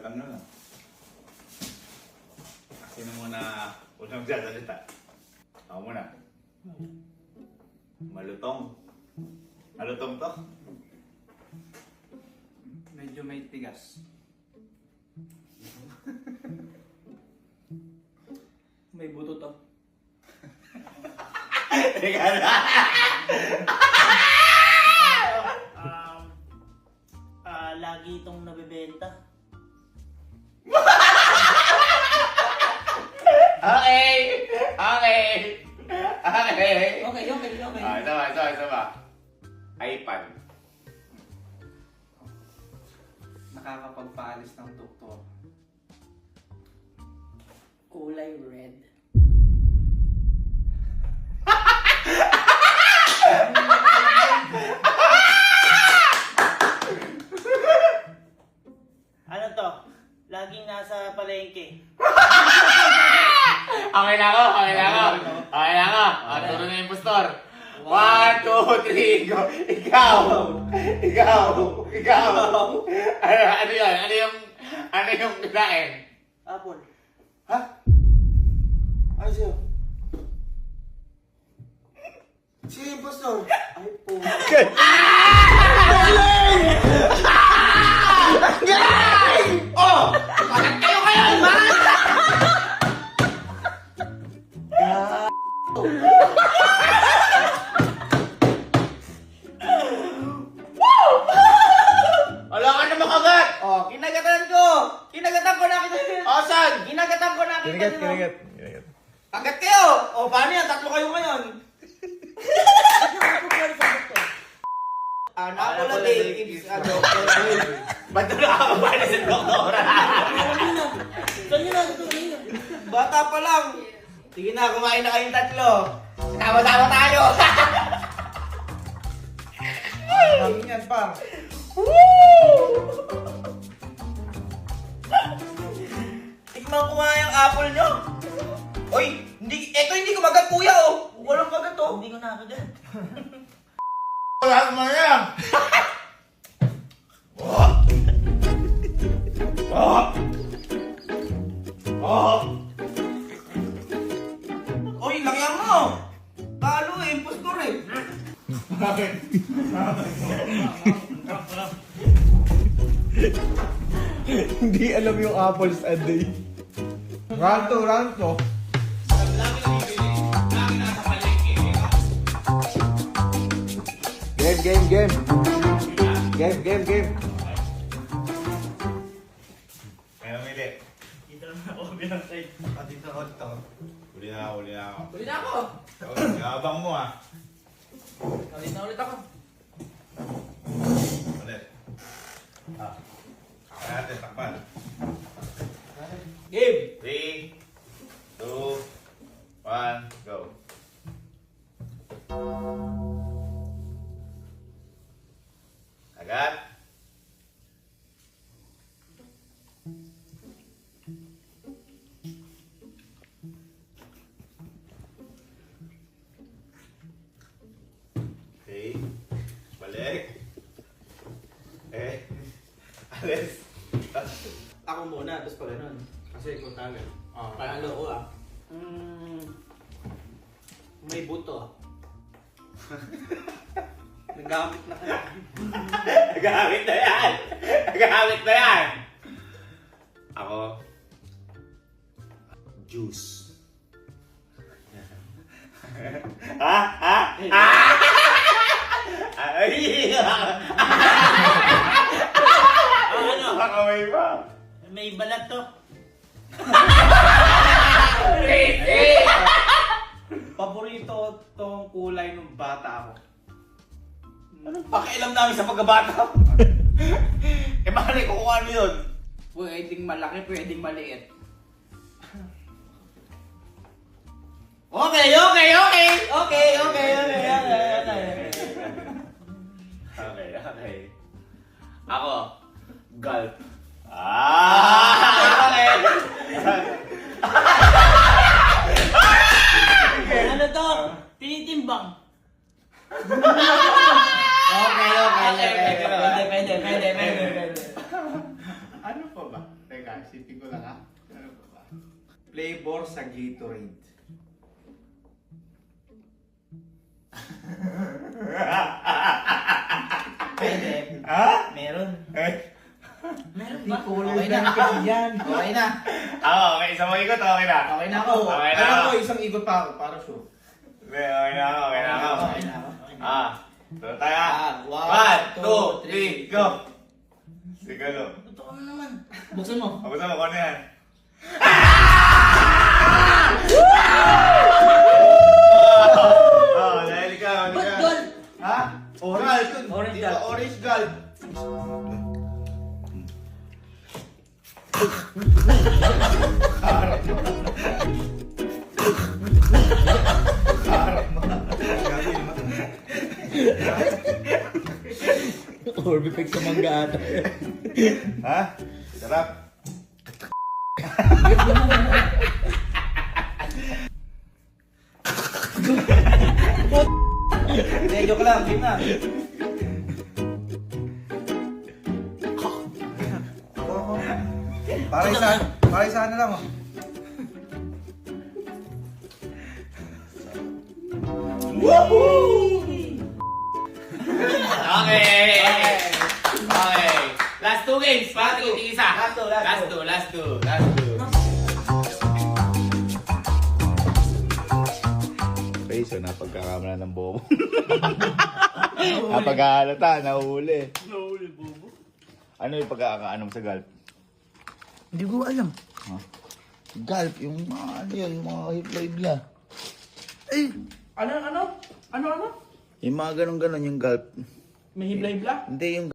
ano na. Sino muna unang magsasalita? Ako muna. Malutong. Malutong to? Medyo may tigas. May buto to. Teka na. Lagi itong nabebenta. Okay! Okay! Okay! Okay. Isa ba? iPad. Nakakapagpaalis ng doktor. Kulay red. Ano to? Laging nasa palengke. Okay na ako. Turo na yung impostor. 1, 2, 3, go! Ikaw! Ano yung kinain? Apple. Ha? Ano siya? Sino yung impostor? iPhone. Oh! Bakit kayo ngayon, man? Wala ka na makagat! Oh, kinagatan ko! Kinagatan ko nakita nyo! Asan? Kinagatan ko nakita nyo! Kinagat. Kagat kayo! O, paano yan? Tatlo kayo ngayon. Napula day, gives a doctor. Ba't na nakakabali sa doktora? Bata pa lang. Sige na, kumain na kayong tatlo. Tama-tama tayo. Hangin yan, par. Tikman ko nga yung apple nyo. Oy, hindi ko magat kuya oh. Walang magat oh. Hindi ko nakagat. Wala naman yan! Oy, lagyan mo. Talo eh, impostor eh. Hindi alam yung apples a day. Ranto. Game. Kaya umili. Dito naman ako bilang side. Dito. Huli na ako. Ulit na ako. Gabang mo ah. Ulit ako. Ulit. Kaya natin, takpan. Game. 3, 2, 1, go. Agad. Okay. Balik. Alis. Ako muna, tapos pa ganun. Kasi ikaw talo. Panalo ko ah. May buto. Nagamit na kayo. Nagamit na yan! Ako, juice. Ano? Kamay pa. May balat to. Paborito tong kulay ng bata ako. Anong pakialam namin sa pagkabata? Mali ko kung ano yun. Pwedeng malaki, pwedeng maliit. Okay. Ako, gulp. Okay. Ano to? Tinitimbang. Okay. Pwede. Ano pa ba? Teka. teka. Isipin ko lang ha. Ano ba ba? Flavor sa Gatorade. Pwede. Ha? Meron. Eh? Meron ba? Kulay Okay na. na kasi yan. Okay na. Okay. Isang mga ikot, okay na. Okay na ako. Okay na Alam ako. ko, isang ikot pa ako para sure. Okay na ako, okay na ako. Okay na ako. Okay na. Ah, tuloy tayo ha. Ah, one, 1, two, 2, 3, go! Sigalo. Ito ka na naman. Buksan mo. Mabusta mo, kung ano yan? Oh, dahil ikaw, Ba't gold? Ha? Orange. Orange Di ba gold. orange gold? Orbifix sa mangga ata. Ha? Sarap. Hindi, joke lang. Game na. Para isa na lang oh. Okay. Okay. Last two games. Para tig-isa. Last two, last Last two. two, last two, last two. Face, napagkakamala ng bobo. Napagkahalata, nahuli. Nahuli, bobo. Ano yung pagkakaano mo sa golf? Hindi ko alam. Golf, yung mga ano yun, yung mga hibla-hibla. Ano? Yung mga ganun-ganon yung golf. May hibla-hibla? Hindi yung